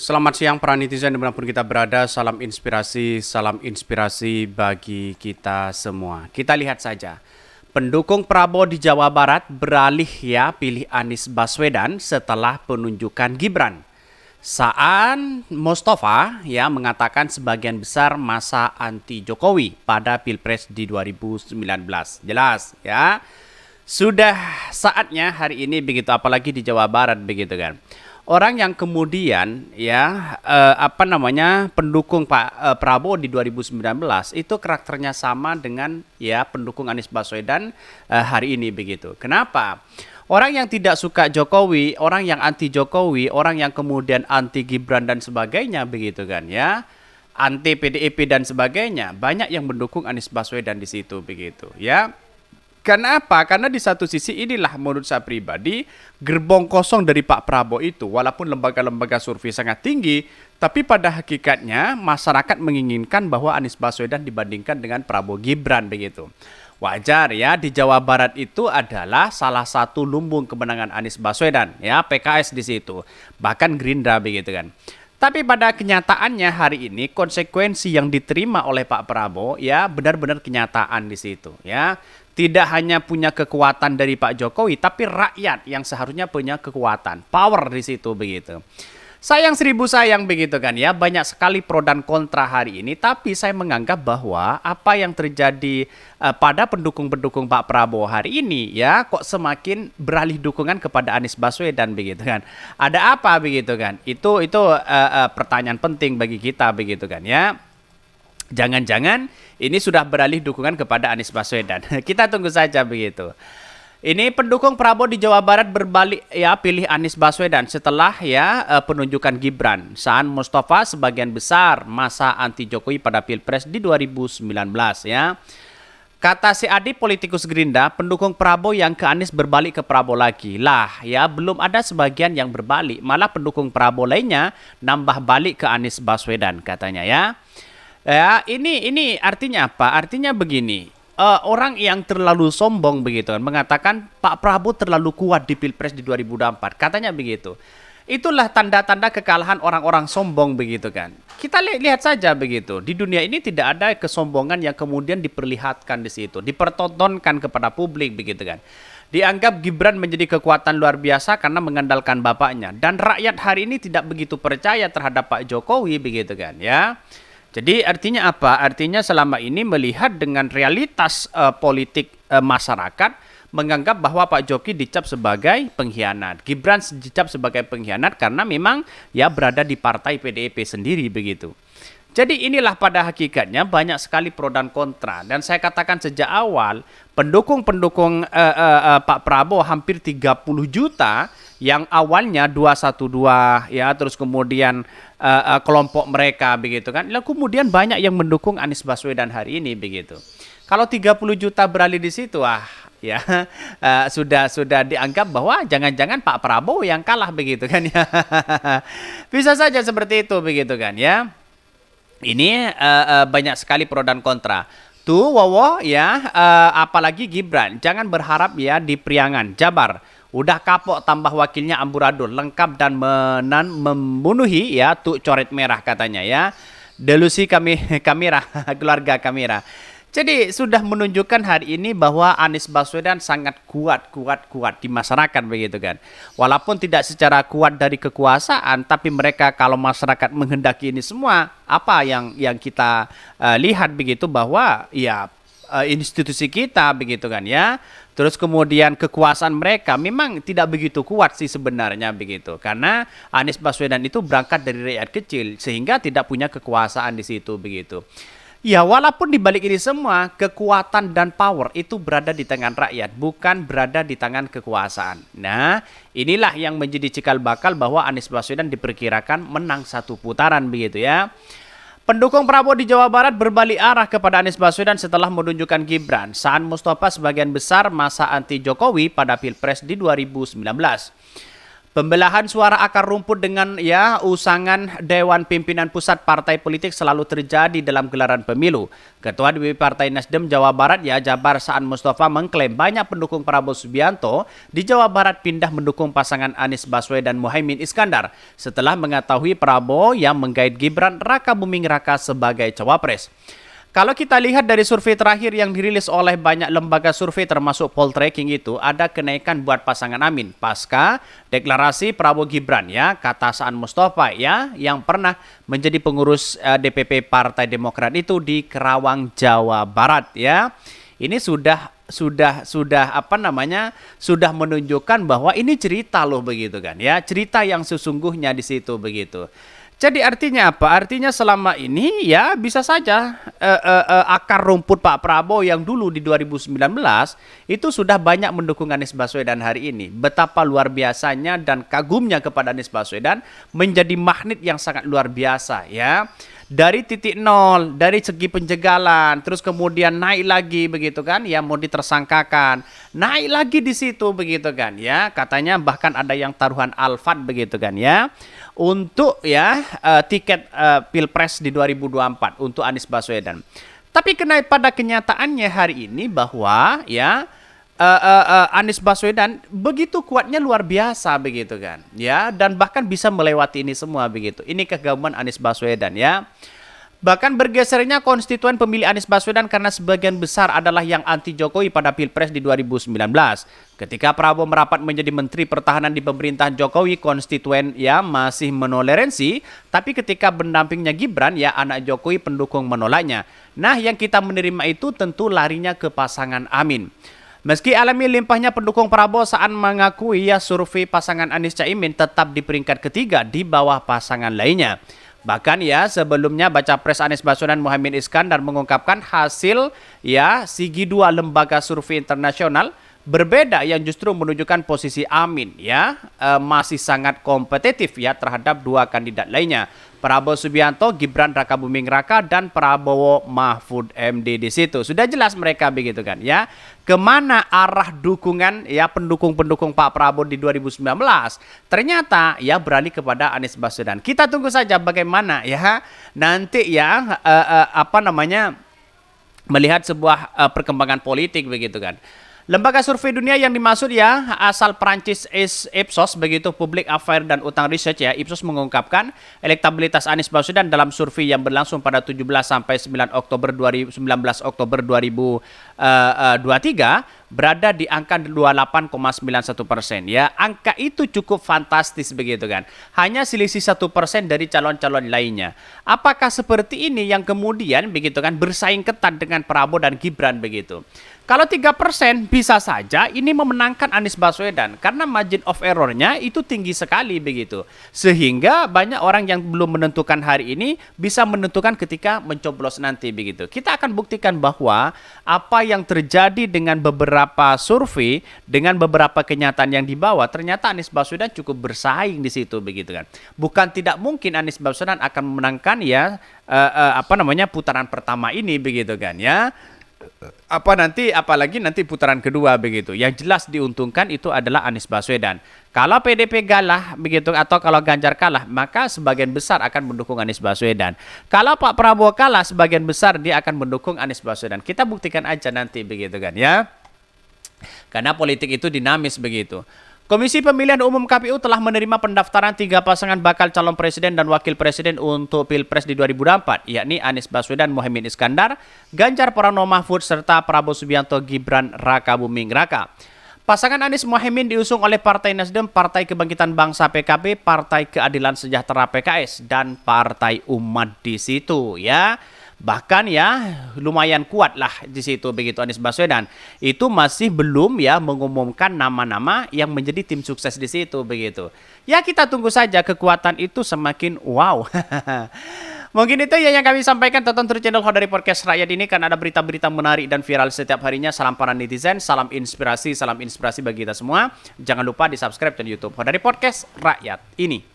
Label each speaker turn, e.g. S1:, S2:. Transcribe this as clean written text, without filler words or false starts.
S1: Selamat siang para netizen dimanapun kita berada, salam inspirasi bagi kita semua. Kita lihat saja, pendukung Prabowo di Jawa Barat beralih pilih Anies Baswedan setelah penunjukan Gibran. Saan Mustafa mengatakan sebagian besar masa anti Jokowi pada Pilpres di 2019. Jelas sudah saatnya hari ini begitu, apalagi di Jawa Barat begitu kan. Orang yang kemudian pendukung Pak Prabowo di 2019 itu karakternya sama dengan pendukung Anies Baswedan hari ini begitu. Kenapa? Orang yang tidak suka Jokowi, orang yang anti Jokowi, orang yang kemudian anti Gibran dan sebagainya begitu kan anti PDIP dan sebagainya, banyak yang mendukung Anies Baswedan di situ begitu ya. Karena apa? Karena di satu sisi inilah menurut saya pribadi gerbong kosong dari Pak Prabowo itu, walaupun lembaga-lembaga survei sangat tinggi, tapi pada hakikatnya masyarakat menginginkan bahwa Anies Baswedan dibandingkan dengan Prabowo Gibran begitu. Wajar di Jawa Barat itu adalah salah satu lumbung kemenangan Anies Baswedan PKS di situ, bahkan Gerindra begitu kan. Tapi pada kenyataannya hari ini konsekuensi yang diterima oleh Pak Prabowo benar-benar kenyataan di situ Tidak hanya punya kekuatan dari Pak Jokowi, tapi rakyat yang seharusnya punya kekuatan, power di situ begitu. Sayang seribu sayang begitu kan banyak sekali pro dan kontra hari ini, tapi saya menganggap bahwa apa yang terjadi pada pendukung-pendukung Pak Prabowo hari ini kok semakin beralih dukungan kepada Anies Baswedan begitu kan. Ada apa begitu kan? Itu pertanyaan penting bagi kita begitu kan Jangan-jangan ini sudah beralih dukungan kepada Anies Baswedan. Kita tunggu saja begitu. Ini pendukung Prabowo di Jawa Barat berbalik pilih Anies Baswedan setelah penunjukan Gibran. Saan Mustafa sebagian besar masa anti Jokowi pada Pilpres di 2019 Kata si Adi politikus Gerindra, pendukung Prabowo yang ke Anies berbalik ke Prabowo lagi. Belum ada sebagian yang berbalik, malah pendukung Prabowo lainnya nambah balik ke Anies Baswedan katanya ini artinya apa? Artinya begini. Orang yang terlalu sombong begitu kan mengatakan Pak Prabowo terlalu kuat di Pilpres di 2024. Katanya begitu. Itulah tanda-tanda kekalahan orang-orang sombong begitu kan. Kita lihat saja begitu. Di dunia ini tidak ada kesombongan yang kemudian diperlihatkan di situ, dipertontonkan kepada publik begitu kan. Dianggap Gibran menjadi kekuatan luar biasa karena mengandalkan bapaknya, dan rakyat hari ini tidak begitu percaya terhadap Pak Jokowi begitu kan Jadi artinya apa? Artinya selama ini melihat dengan realitas politik masyarakat, menganggap bahwa Pak Jokowi dicap sebagai pengkhianat. Gibran dicap sebagai pengkhianat karena memang berada di partai PDIP sendiri begitu. Jadi inilah pada hakikatnya banyak sekali pro dan kontra. Dan saya katakan sejak awal, pendukung-pendukung Pak Prabowo hampir 30 juta yang awalnya 212 terus kemudian kelompok mereka begitu kan. Lalu kemudian banyak yang mendukung Anies Baswedan hari ini begitu. Kalau 30 juta beralih di situ sudah dianggap bahwa jangan-jangan Pak Prabowo yang kalah begitu kan Bisa saja seperti itu begitu kan Ini banyak sekali pro dan kontra. Tuh Wowo apalagi Gibran, jangan berharap di Priangan, Jabar. Udah kapok tambah wakilnya amburadul, lengkap dan memenuhi tuh coret merah katanya Delusi kamera, keluarga kamera. Jadi sudah menunjukkan hari ini bahwa Anies Baswedan sangat kuat di masyarakat begitu kan. Walaupun tidak secara kuat dari kekuasaan, tapi mereka kalau masyarakat menghendaki ini semua, apa yang kita lihat begitu bahwa institusi kita begitu kan Terus kemudian kekuasaan mereka memang tidak begitu kuat sih sebenarnya begitu. Karena Anies Baswedan itu berangkat dari rakyat kecil sehingga tidak punya kekuasaan di situ begitu. Walaupun dibalik ini semua, kekuatan dan power itu berada di tangan rakyat, bukan berada di tangan kekuasaan. Nah, inilah yang menjadi cikal bakal bahwa Anies Baswedan diperkirakan menang satu putaran begitu Pendukung Prabowo di Jawa Barat berbalik arah kepada Anies Baswedan setelah menunjukkan Gibran. Saan Mustafa sebagian besar masa anti Jokowi pada Pilpres di 2019. Pembelahan suara akar rumput dengan usangan Dewan Pimpinan Pusat Partai Politik selalu terjadi dalam gelaran pemilu. Ketua DPP Partai Nasdem Jawa Barat Jabar Saan Mustafa mengklaim banyak pendukung Prabowo Subianto di Jawa Barat pindah mendukung pasangan Anies Baswedan dan Muhaimin Iskandar setelah mengetahui Prabowo yang menggait Gibran Rakabuming Raka sebagai cawapres. Kalau kita lihat dari survei terakhir yang dirilis oleh banyak lembaga survei termasuk Poltreking itu ada kenaikan buat pasangan Amin pasca deklarasi Prabowo Gibran kata Saan Mustafa yang pernah menjadi pengurus DPP Partai Demokrat itu di Kerawang Jawa Barat Ini sudah menunjukkan bahwa ini cerita loh begitu kan cerita yang sesungguhnya di situ begitu. Jadi artinya apa? Artinya selama ini bisa saja akar rumput Pak Prabowo yang dulu di 2019 itu sudah banyak mendukung Anies Baswedan hari ini. Betapa luar biasanya dan kagumnya kepada Anies Baswedan menjadi magnet yang sangat luar biasa Dari titik nol, dari segi penjagalan, terus kemudian naik lagi begitu kan, mau ditersangkakan, naik lagi di situ begitu kan, katanya bahkan ada yang taruhan Alphard begitu kan, untuk tiket Pilpres di 2024 untuk Anies Baswedan. Tapi pada kenyataannya hari ini bahwa Anies Baswedan begitu kuatnya luar biasa begitu kan dan bahkan bisa melewati ini semua begitu. Ini kegagaman Anies Baswedan Bahkan bergesernya konstituen pemilih Anies Baswedan karena sebagian besar adalah yang anti Jokowi pada Pilpres di 2019. Ketika Prabowo merapat menjadi Menteri Pertahanan di pemerintahan Jokowi, konstituen masih menoleransi, tapi ketika mendampingnya Gibran anak Jokowi pendukung menolaknya. Nah, yang kita menerima itu tentu larinya ke pasangan Amin. Meski alami limpahnya pendukung Prabowo, Saan mengakui survei pasangan Anies Caimin tetap di peringkat ketiga di bawah pasangan lainnya. Bahkan sebelumnya baca pres Anies Baswedan Muhaimin Iskandar mengungkapkan hasil Sigi 2 lembaga survei internasional berbeda yang justru menunjukkan posisi Amin masih sangat kompetitif terhadap dua kandidat lainnya. Prabowo Subianto, Gibran Rakabuming Raka dan Prabowo Mahfud MD di situ. Sudah jelas mereka begitu kan kemana arah dukungan pendukung-pendukung Pak Prabowo di 2019. Ternyata beralih kepada Anies Baswedan. Kita tunggu saja bagaimana nanti melihat sebuah perkembangan politik begitu kan. Lembaga survei dunia yang dimaksud asal Prancis Ipsos begitu, Public Affairs dan Utang Research Ipsos mengungkapkan elektabilitas Anies Baswedan dalam survei yang berlangsung pada 17 sampai 19 Oktober 2023 berada di angka 28,91%. Angka itu cukup fantastis begitu kan. Hanya selisih 1% dari calon-calon lainnya. Apakah seperti ini yang kemudian begitu kan bersaing ketat dengan Prabowo dan Gibran begitu? Kalau 3% bisa saja ini memenangkan Anies Baswedan karena margin of error-nya itu tinggi sekali begitu. Sehingga banyak orang yang belum menentukan hari ini bisa menentukan ketika mencoblos nanti begitu. Kita akan buktikan bahwa apa yang terjadi dengan beberapa survei, dengan beberapa kenyataan yang dibawa, ternyata Anies Baswedan cukup bersaing di situ begitu kan. Bukan tidak mungkin Anies Baswedan akan memenangkan putaran pertama ini begitu kan apalagi nanti putaran kedua begitu. Yang jelas diuntungkan itu adalah Anies Baswedan. Kalau PDP kalah begitu atau kalau Ganjar kalah, maka sebagian besar akan mendukung Anies Baswedan. Kalau Pak Prabowo kalah, sebagian besar dia akan mendukung Anies Baswedan. Kita buktikan aja nanti begitu kan Karena politik itu dinamis begitu. Komisi Pemilihan Umum KPU telah menerima pendaftaran 3 pasangan bakal calon presiden dan wakil presiden untuk Pilpres di 2024, yakni Anies Baswedan Muhaimin Iskandar, Ganjar Pranowo Mahfud, serta Prabowo Subianto Gibran Rakabuming Raka. Pasangan Anies Muhaimin diusung oleh Partai Nasdem, Partai Kebangkitan Bangsa PKB, Partai Keadilan Sejahtera PKS, dan Partai Umat di situ Bahkan lumayan kuat lah di situ begitu Anies Baswedan. Itu masih belum mengumumkan nama-nama yang menjadi tim sukses di situ begitu. Kita tunggu saja kekuatan itu semakin wow. Mungkin itu yang kami sampaikan. Tonton terus channel Hodari Podcast Rakyat ini karena ada berita-berita menarik dan viral setiap harinya. Salam para netizen, salam inspirasi bagi kita semua. Jangan lupa di subscribe channel YouTube Hodari Podcast Rakyat ini.